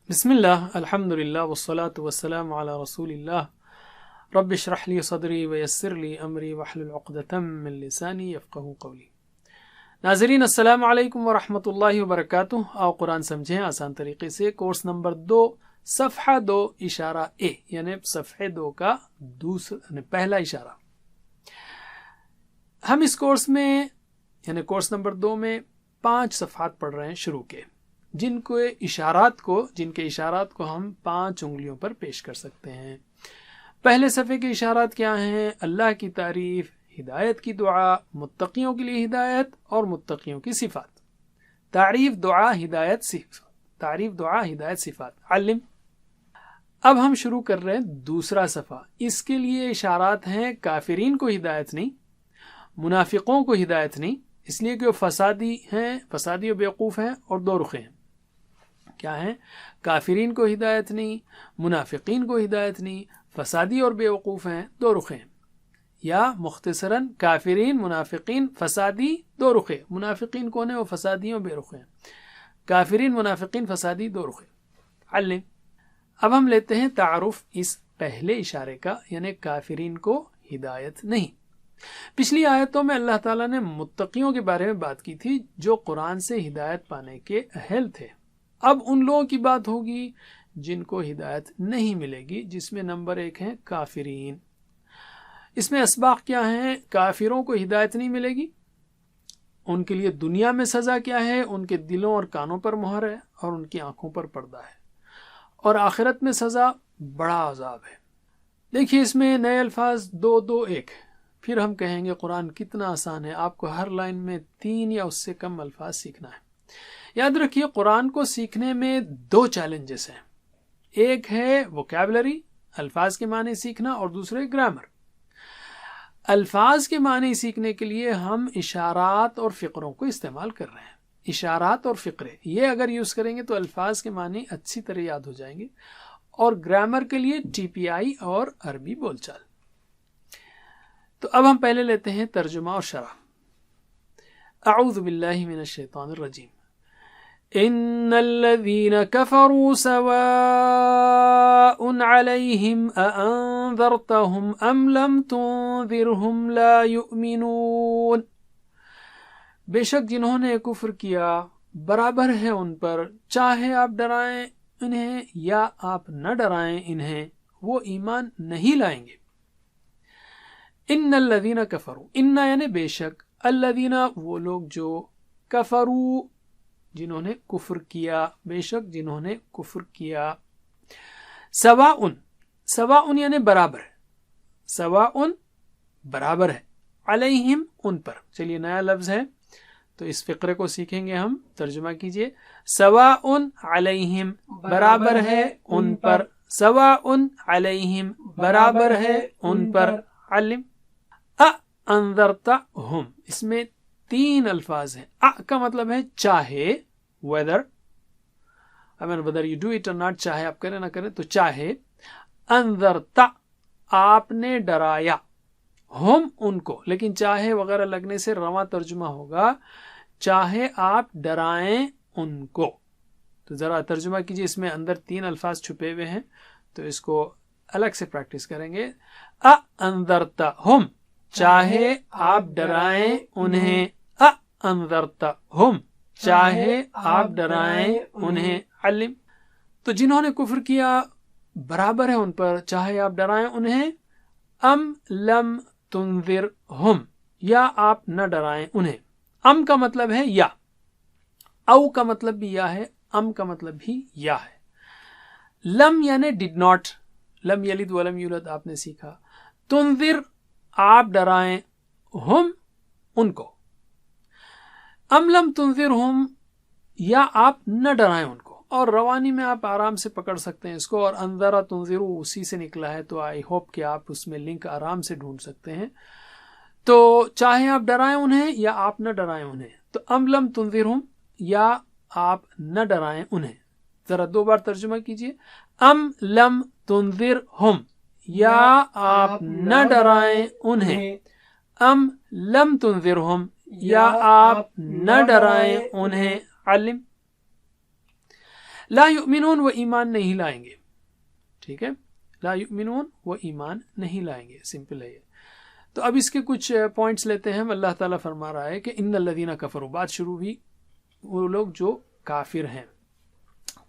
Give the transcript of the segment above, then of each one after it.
بسم اللہ الحمد للہ والصلاة والسلام علی رسول اللہ رب اشرح لی صدری ویسر لی امری واحلل عقدۃ من لسانی یفقہوا قولی۔ ناظرین السلام علیکم ورحمۃ اللہ وبرکاتہ۔ آؤ قرآن سمجھیں آسان طریقے سے۔ کورس نمبر 2 صفحہ 2 اشارہ اے یعنی صفحے 2 کا پہلا اشارہ۔ ہم اس کورس میں یعنی کورس نمبر 2 میں 5 صفحات پڑھ رہے ہیں شروع کے، جن کے اشارات کو ہم 5 انگلیوں پر پیش کر سکتے ہیں۔ پہلے صفحے کے اشارات کیا ہیں؟ اللہ کی تعریف، ہدایت کی دعا، متقیوں کے لیے ہدایت اور متقیوں کی صفات۔ تعریف، دعا، ہدایت، صفات۔ تعریف، دعا، ہدایت، صفات۔ علم۔ اب ہم شروع کر رہے ہیں دوسرا صفحہ۔ اس کے لیے اشارات ہیں، کافرین کو ہدایت نہیں، منافقوں کو ہدایت نہیں، اس لیے کہ وہ فسادی ہیں، فسادی و بیوقوف ہیں اور دو رخے ہیں۔ کیا ہیں؟ کافرین کو ہدایت نہیں، منافقین کو ہدایت نہیں، فسادی اور بیوقوف ہیں، دو رخے ہیں۔ یا مختصراً کافرین، منافقین، فسادی، دو رخے۔ منافقین کون ہیں؟ وہ فسادی اور بے رخے ہیں۔ کافرین، منافقین، فسادی، دو رخے۔ علم۔ اب ہم لیتے ہیں تعارف اس پہلے اشارے کا، یعنی کافرین کو ہدایت نہیں۔ پچھلی آیتوں میں اللہ تعالیٰ نے متقیوں کے بارے میں بات کی تھی جو قرآن سے ہدایت پانے کے اہل تھے۔ اب ان لوگوں کی بات ہوگی جن کو ہدایت نہیں ملے گی، جس میں نمبر 1 ہے کافرین۔ اس میں اسباق کیا ہیں؟ کافروں کو ہدایت نہیں ملے گی، ان کے لیے دنیا میں سزا کیا ہے؟ ان کے دلوں اور کانوں پر مہر ہے اور ان کی آنکھوں پر پردہ ہے، اور آخرت میں سزا بڑا عذاب ہے۔ دیکھیے اس میں نئے الفاظ 2 2 1۔ پھر ہم کہیں گے قرآن کتنا آسان ہے، آپ کو ہر لائن میں 3 یا اس سے کم الفاظ سیکھنا ہے۔ یاد رکھیے قرآن کو سیکھنے میں 2 چیلنجز ہیں، ایک ہے ووکیبلری، الفاظ کے معنی سیکھنا، اور دوسرے گرامر۔ الفاظ کے معنی سیکھنے کے لیے ہم اشارات اور فقروں کو استعمال کر رہے ہیں۔ اشارات اور فقرے یہ اگر یوز کریں گے تو الفاظ کے معنی اچھی طرح یاد ہو جائیں گے، اور گرامر کے لیے TPI اور عربی بول چال۔ تو اب ہم پہلے لیتے ہیں ترجمہ اور شرح۔ اعوذ باللہ من الشیطان الرجیم۔ ان الذین کفروا سواء علیہم اانذرتہم ام لم تنذرہم لا یؤمنون۔ بے شک جنہوں نے کفر کیا برابر ہے ان پر، چاہے آپ ڈرائیں انہیں یا آپ نہ ڈرائیں انہیں، وہ ایمان نہیں لائیں گے۔ ان الذین کفروا، ان یعنی بے شک، الذین وہ لوگ جو، کفروا جنہوں نے کفر کیا، بے شک جنہوں نے کفر کیا۔ سواء، سواء یعنی برابر ہے، سواء برابر ہے، علیہم ان پر۔ چلیے نیا لفظ ہے تو اس فقرے کو سیکھیں گے ہم، ترجمہ کیجئے۔ سواء علیہم برابر ہے ان پر، سواء علیہم برابر ہے ان پر۔ علم۔ انذرتہم، اس میں 3 الفاظ ہیں۔ کا مطلب ہے چاہے، whether you do it or not، چاہے آپ کریں نہ کریں تو چاہے۔ انذرت، آپ نے ڈرایا، ہم ان کو، لیکن چاہے وغیرہ لگنے سے رواں ترجمہ ہوگا چاہے آپ ڈرائیں ان کو۔ تو ذرا ترجمہ کیجئے، اس میں اندر 3 الفاظ چھپے ہوئے ہیں تو اس کو الگ سے پریکٹس کریں گے۔ انذرتہم، چاہے آپ ڈرائیں انہیں، انذرتہم، چاہے آپ ڈرائیں انہیں۔ علم۔ تو جنہوں نے کفر کیا برابر ہے ان پر، چاہے آپ ڈرائیں انہیں، ام لم تنذرہم، یا آپ نہ ڈرائیں انہیں۔ ام کا مطلب ہے یا، او کا مطلب بھی یا ہے، ام کا مطلب بھی یا ہے۔ لم یعنی ڈڈ ناٹ، لم یلد ولم یولد آپ نے سیکھا۔ تنذر، آپ ڈرائیں، ہم ان کو۔ ام لم تنذرہم، یا آپ نہ ڈرائیں ان کو، اور روانی میں آپ آرام سے پکڑ سکتے ہیں اس کو، اور انذرا تنذرو اسی سے نکلا ہے، تو آئی ہوپ کہ آپ اس میں لنک آرام سے ڈھونڈ سکتے ہیں۔ تو چاہے آپ ڈرائیں انہیں یا آپ نہ ڈرائیں انہیں، تو ام لم تنذرہم، یا آپ نہ ڈرائیں انہیں۔ ذرا 2 بار ترجمہ کیجئے۔ ام لم تنذرہم، یا آپ نہ ڈرائیں انہیں، ام لم تنذرہم، یا آپ نہ ڈرائیں انہیں۔ علم۔ لا یؤمنون وہ ایمان نہیں لائیں گے. ٹھیک ہے, لا یؤمنون وہ ایمان نہیں لائیں گے, سمپل ہے یہ. تو اب اس کے کچھ پوائنٹس لیتے ہیں. اللہ تعالیٰ فرما رہا ہے کہ ان الذین کفروا, بات شروع ہوئی وہ لوگ جو کافر ہیں.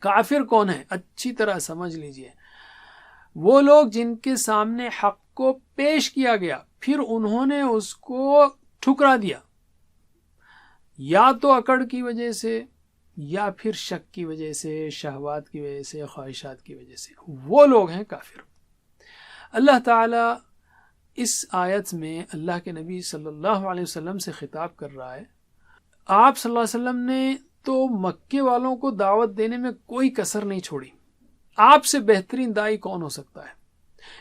کافر کون ہے؟ اچھی طرح سمجھ لیجئے, وہ لوگ جن کے سامنے حق کو پیش کیا گیا پھر انہوں نے اس کو ٹھکرا دیا, یا تو اکڑ کی وجہ سے یا پھر شک کی وجہ سے, شہوات کی وجہ سے, خواہشات کی وجہ سے, وہ لوگ ہیں کافر. اللہ تعالیٰ اس آیت میں اللہ کے نبی صلی اللہ علیہ وسلم سے خطاب کر رہا ہے. آپ صلی اللہ علیہ وسلم نے تو مکے والوں کو دعوت دینے میں کوئی کسر نہیں چھوڑی. آپ سے بہترین داعی کون ہو سکتا ہے؟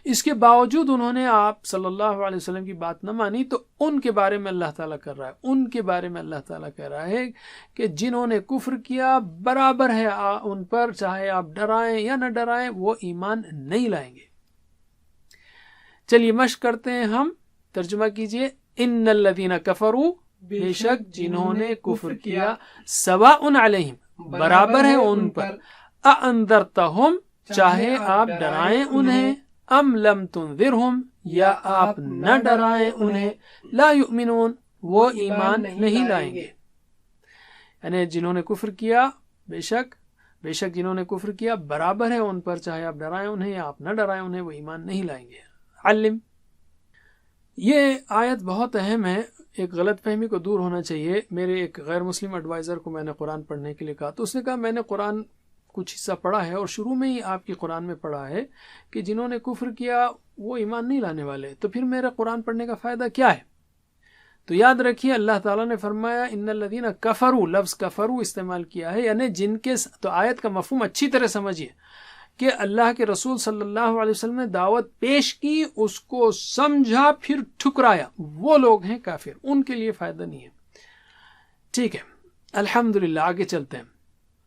اس کے باوجود انہوں نے آپ صلی اللہ علیہ وسلم کی بات نہ مانی, تو ان کے بارے میں اللہ تعالیٰ کر رہا ہے, ان کے بارے میں اللہ تعالیٰ کہہ رہا ہے کہ جنہوں نے کفر کیا برابر ہے ان پر, چاہے آپ ڈرائیں یا نہ ڈرائیں, وہ ایمان نہیں لائیں گے. چلیے مشق کرتے ہیں ہم. ترجمہ کیجئے. ان الذین کفروا, بے شک جنہوں نے کفر کیا, سواء علیہم برابر ہے ان پر, اانذرتہم چاہے آپ ڈرائیں انہیں, ام لم تنذرہم یا آپ نہ ڈرائیں انہیں, لا یؤمنون وہ ایمان نہیں لائیں گے. یعنی جنہوں نے کفر کیا بے شک جنہوں نے کفر کیا برابر ہے ان پر, چاہے آپ ڈرائیں انہیں یا آپ نہ ڈرائیں انہیں, وہ ایمان نہیں لائیں گے. علم, یہ آیت بہت اہم ہے. ایک غلط فہمی کو دور ہونا چاہیے. میرے ایک غیر مسلم ایڈوائزر کو میں نے قرآن پڑھنے کے لیے کہا, تو اس نے کہا میں نے قرآن کچھ حصہ پڑھا ہے اور شروع میں ہی آپ کی قرآن میں پڑھا ہے کہ جنہوں نے کفر کیا وہ ایمان نہیں لانے والے, تو پھر میرے قرآن پڑھنے کا فائدہ کیا ہے؟ تو یاد رکھیے اللہ تعالیٰ نے فرمایا ان الذین کفروا, لفظ کفروا استعمال کیا ہے, یعنی جن کے, تو آیت کا مفہوم اچھی طرح سمجھیے کہ اللہ کے رسول صلی اللہ علیہ وسلم نے دعوت پیش کی, اس کو سمجھا پھر ٹھکرایا, وہ لوگ ہیں کافر, ان کے لیے فائدہ نہیں ہے. ٹھیک ہے, الحمدللہ. آگے چلتے ہیں.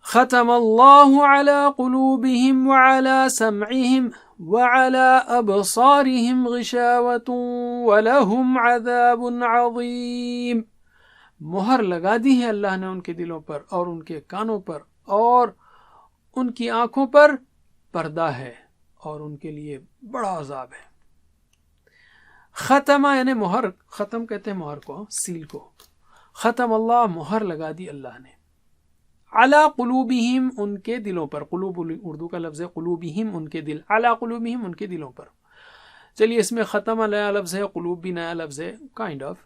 ختم اللہ علی قلوبہم وعلی سمعہم وعلی ابصارہم غشاوۃ ولہم عذاب عظیم. مہر لگا دی ہے اللہ نے ان کے دلوں پر اور ان کے کانوں پر, اور ان کی آنکھوں پر پردہ ہے, اور ان کے لیے بڑا عذاب ہے. ختمہ یعنی مہر, ختم کہتے ہیں مہر کو, سیل کو. ختم اللہ, مہر لگا دی اللہ نے. علی قلوبہم ان کے دلوں پر, قلوب اردو کا لفظ ہے, قلوبہم ان کے دل, علی قلوبہم ان کے دلوں پر. چلیے اس میں ختمہ نیا لفظ ہے, قلوب بھی نیا لفظ ہے, کائنڈ آف.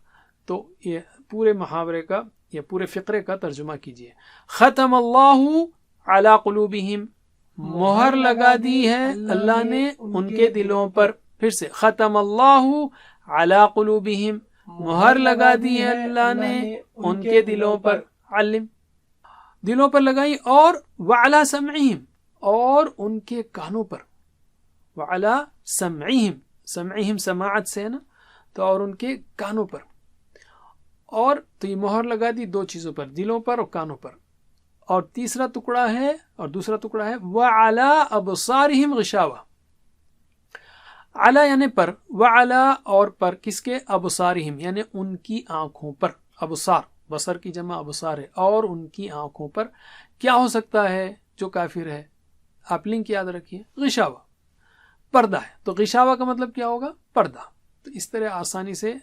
تو یہ پورے محاورے کا یا پورے فقرے کا ترجمہ کیجئے. ختم اللہ علی قلوبہم, مہر لگا دی ہے اللہ نے ان کے دلوں پر. پھر سے ختم اللہ علی قلوبہم, مہر لگا دی ہے اللہ نے ان کے دلوں پر. علم, دلوں پر لگائی. اور وعلی سمعہم, اور ان کے کانوں پر. وعلی سمعہم, سمعہم سماعت سے ہے نا, تو اور ان کے کانوں پر. اور تو یہ مہر لگا دی دو چیزوں پر, دلوں پر اور کانوں پر. اور تیسرا ٹکڑا ہے, اور دوسرا ٹکڑا ہے وعلی ابصارہم غشاوہ. علی یعنی پر, وعلی اور پر, کس کے؟ ابصارہم یعنی ان کی آنکھوں پر. ابصار, بصر کی جمع ابصار ہے, اور ان کی آنکھوں پر. کیا ہو سکتا ہے جو کافر ہے؟ آپ لنک یاد رکھیے, غشاوہ, پردہ ہے. تو غشاوہ کا مطلب کیا ہوگا؟ پردہ. تو اس طرح آسانی سے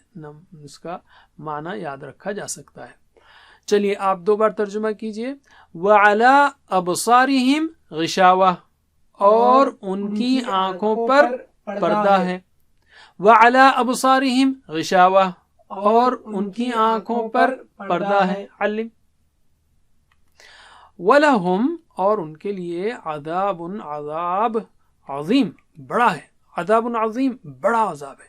اس کا معنی یاد رکھا جا سکتا ہے. چلیے آپ دو بار ترجمہ کیجئے. وعلی ابصارہم غشاوہ, اور ان کی آنکھوں پر پردہ ہے. وعلی ابصارہم غشاوہ, اور ان کی آنکھوں پر پردہ ہے. علم. وَلَهُمْ, اور ان کے لیے عذاب, عذاب عظیم, بڑا ہے. عذاب عظیم, بڑا عذاب ہے.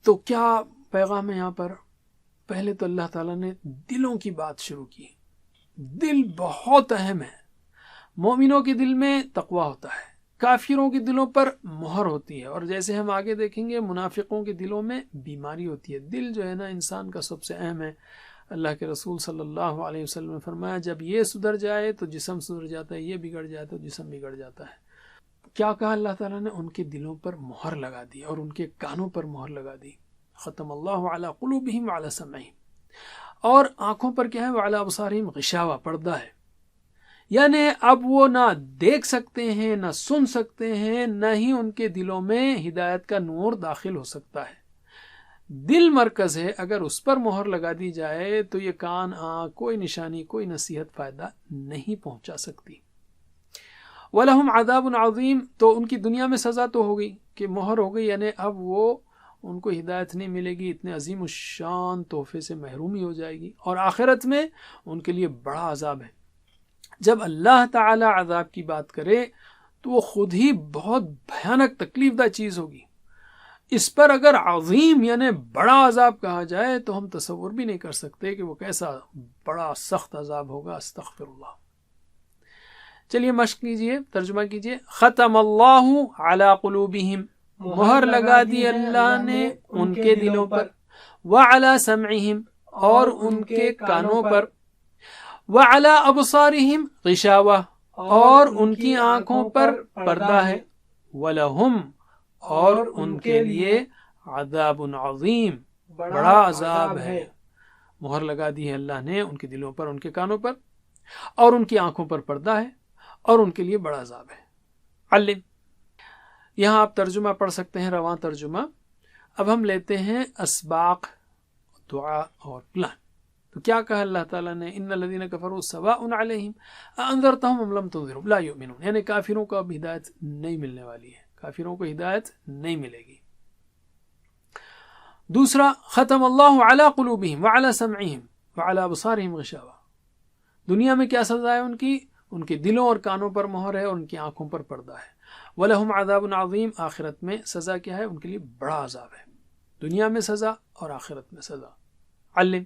تو کیا پیغام ہے یہاں پر؟ پہلے تو اللہ تعالیٰ نے دلوں کی بات شروع کی. دل بہت اہم ہے. مومنوں کے دل میں تقویٰ ہوتا ہے, کافروں کے دلوں پر مہر ہوتی ہے, اور جیسے ہم آگے دیکھیں گے منافقوں کے دلوں میں بیماری ہوتی ہے. دل جو ہے نا انسان کا سب سے اہم ہے. اللہ کے رسول صلی اللہ علیہ وسلم نے فرمایا جب یہ سدھر جائے تو جسم سدھر جاتا ہے, یہ بگڑ جائے تو جسم بگڑ جاتا ہے. کیا کہا اللہ تعالیٰ نے؟ ان کے دلوں پر مہر لگا دی اور ان کے کانوں پر مہر لگا دی. ختم اللہ علی قلوبہم وعلی سمعہم. اور آنکھوں پر کیا ہے؟ وعلی ابصارہم غشاوہ, پردہ ہے. یعنی اب وہ نہ دیکھ سکتے ہیں، نہ سن سکتے ہیں، نہ ہی ان کے دلوں میں ہدایت کا نور داخل ہو سکتا ہے۔ دل مرکز ہے، اگر اس پر مہر لگا دی جائے تو یہ کان، آنکھ، کوئی نشانی، کوئی نصیحت فائدہ نہیں پہنچا سکتی۔ وَلَهُمْ عَذَابٌ عَظِيمٌ، تو ان کی دنیا میں سزا تو ہو گئی کہ مہر ہو گئی، یعنی اب وہ ان کو ہدایت نہیں ملے گی، اتنے عظیم الشان تحفے سے محرومی ہو جائے گی، اور آخرت میں ان کے لیے بڑا عذاب ہے۔ جب اللہ تعالی عذاب کی بات کرے تو وہ خود ہی بہت بھیانک تکلیف دہ چیز ہوگی، اس پر اگر عظیم یعنی بڑا عذاب کہا جائے تو ہم تصور بھی نہیں کر سکتے کہ وہ کیسا بڑا سخت عذاب ہوگا۔ استغفر اللہ۔ چلیے مشق کیجئے، ترجمہ کیجئے۔ ختم اللہ علی قلوبہم، مہر لگا دی اللہ نے ان کے دلوں پر، وعلی سمعہم، اور ان کے کانوں پر، وعلی ابصارہم غشاوہ، اور ان کی آنکھوں پر پردہ ہے، وَلَهُمْ، اور ان کے لیے عذاب عظیم، بڑا عذاب ہے۔ مہر لگا دی ہے اللہ نے ان کے دلوں پر، ان کے کانوں پر، اور ان کی آنکھوں پر پردہ ہے، اور ان کے لیے بڑا عذاب ہے۔ علم، یہاں آپ ترجمہ پڑھ سکتے ہیں، رواں ترجمہ۔ اب ہم لیتے ہیں اسباق، دعا اور پلان۔ تو کیا کہا اللہ تعالیٰ نے؟ ان الذین کفروا سواء علیہم اانذرتہم ام لم تنذرہم لا یؤمنون، یعنی کافروں کو اب ہدایت نہیں ملنے والی ہے، کافروں کو ہدایت نہیں ملے گی۔ دوسرا، ختم اللہ علی قلوبہم وعلی سمعہم وعلی ابصارہم غشاوہ، دنیا میں کیا سزا ہے ان کی؟ ان کے دلوں اور کانوں پر مہر ہے، اور ان کی آنکھوں پر پردہ ہے۔ وَلَهُمْ عَذَابٌ عَظِيمٌ، آخرت میں سزا کیا ہے؟ ان کے لیے بڑا عذاب ہے، دنیا میں سزا اور آخرت میں سزا۔ علم،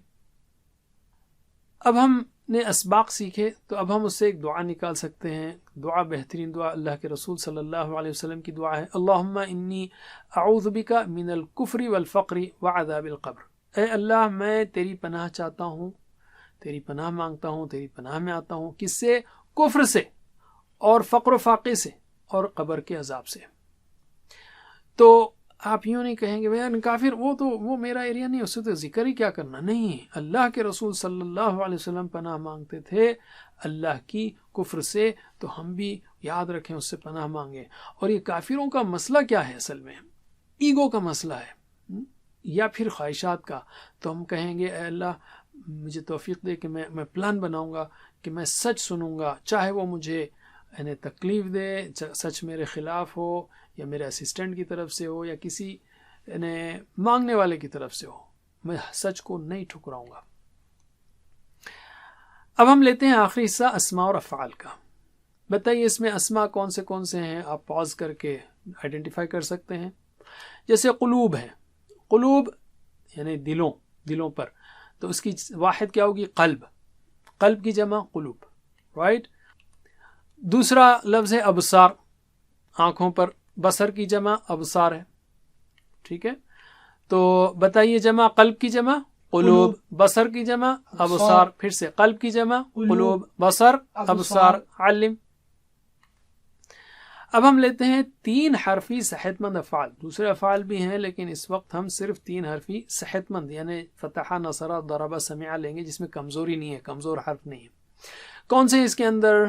اب ہم نے اسباق سیکھے تو اب ہم اس سے ایک دعا نکال سکتے ہیں۔ دعا، بہترین دعا اللہ کے رسول صلی اللہ علیہ وسلم کی دعا ہے، اللہم انی اعوذ بک من الکفر والفقر وعذاب القبر، اے اللہ میں تیری پناہ چاہتا ہوں، تیری پناہ مانگتا ہوں، تیری پناہ میں آتا ہوں، کس سے؟ کفر سے، اور فقر و فاقے سے، اور قبر کے عذاب سے۔ تو آپ یوں نہیں کہیں گے بھائی کافر وہ میرا ایریا نہیں، اس سے تو ذکر ہی کیا کرنا۔ نہیں، اللہ کے رسول صلی اللہ علیہ وسلم پناہ مانگتے تھے اللہ کی کفر سے، تو ہم بھی یاد رکھیں اس سے پناہ مانگیں۔ اور یہ کافروں کا مسئلہ کیا ہے؟ اصل میں ایگو کا مسئلہ ہے، یا پھر خواہشات کا۔ تو ہم کہیں گے اے اللہ مجھے توفیق دے کہ میں پلان بناؤں گا کہ میں سچ سنوں گا، چاہے وہ مجھے یعنی تکلیف دے، سچ میرے خلاف ہو، یا میرے اسسٹنٹ کی طرف سے ہو، یا کسی یعنی مانگنے والے کی طرف سے ہو، میں سچ کو نہیں ٹھکراؤں گا۔ اب ہم لیتے ہیں آخری حصہ اسماء اور افعال کا۔ بتائیے اس میں اسماء کون سے ہیں؟ آپ پاز کر کے آئیڈینٹیفائی کر سکتے ہیں۔ جیسے قلوب ہے، قلوب یعنی دلوں پر، تو اس کی واحد کیا ہوگی؟ قلب کی جمع قلوب، رائٹ۔ دوسرا لفظ ہے ابصار، آنکھوں پر، بصر کی جمع ابصار ہے، ٹھیک ہے۔ تو بتائیے جمع، قلب کی جمع قلوب، بصر کی جمع ابصار، پھر سے قلب کی جمع قلوب، بصر ابصار۔ علم، اب ہم لیتے ہیں 3 حرفی صحت مند افعال۔ دوسرے افعال بھی ہیں لیکن اس وقت ہم صرف 3 حرفی صحت مند یعنی فتح، نصر، ضرب، سمع لیں گے، جس میں کمزوری نہیں ہے، کمزور حرف نہیں ہے۔ کون سے اس کے اندر؟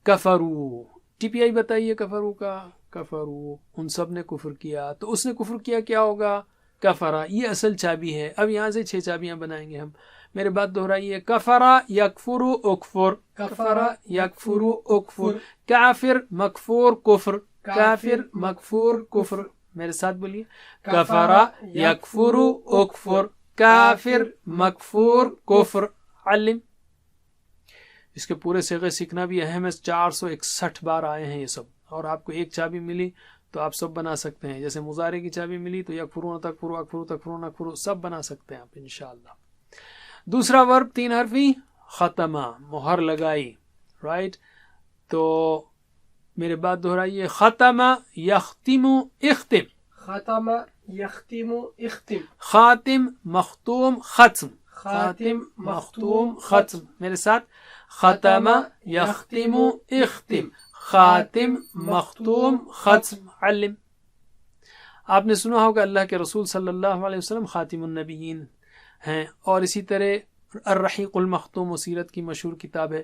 کفرو، ٹی پی آئی بتائیے کفرو کا۔ کفرو، ان سب نے کفر کیا، تو اس نے کفر کیا کیا ہوگا؟ کفرا، یہ اصل چابی ہے۔ اب یہاں سے 6 چابیاں بنائیں گے ہم، میرے بات دہرائیے۔ کفرا یکفرو اکفر، کفرا یکفرو اکفر، کافر مکفور کفر، کافر مکفور کفر۔ میرے ساتھ بولیے، کفرا یکفرو اکفر، کافر مکفور کفر۔ علم، اس کے پورے صیغے سیکھنا بھی اہم ہے، 461 بار آئے ہیں یہ سب، اور آپ کو ایک چابی ملی تو آپ سب بنا سکتے ہیں۔ جیسے مضارع کی چابی ملی تو یکفرون تکفرو، اکفرو تکفرون اکفرو، سب بنا سکتے ہیں آپ انشاءاللہ۔ دوسرا ورب 3 حرفی ختمہ، مہر لگائی، رائٹ۔ تو میرے بات دہرائیے، ختمہ یختم اختم، ختم یختم اختم، خاتم مختوم ختم، خاتم مختوم ختم۔ میرے ساتھ، ختم یختم اختم، خاتم مختوم ختم۔ علم، آپ نے سنا ہوگا اللہ کے رسول صلی اللہ علیہ وسلم خاتم النبیین ہیں، اور اسی طرح الرحیق المختوم سیرت کی مشہور کتاب ہے۔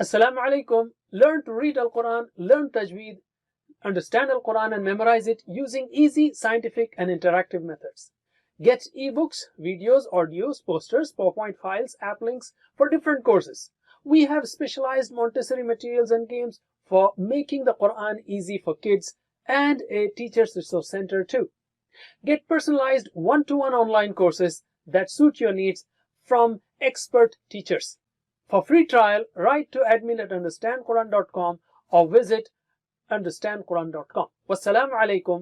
Assalamu alaikum. Learn to read Al-Quran, learn tajweed, understand Al-Quran and memorize it using easy, scientific and interactive methods. Get ebooks, videos, audios, posters, PowerPoint files, app links for different courses. We have specialized Montessori materials and games for making the Quran easy for kids, and a teacher's resource center too. Get personalized one-to-one online courses that suit your needs from expert teachers. For free trial, write to admin@understandquran.com or visit understandquran.com. Wassalamu alaikum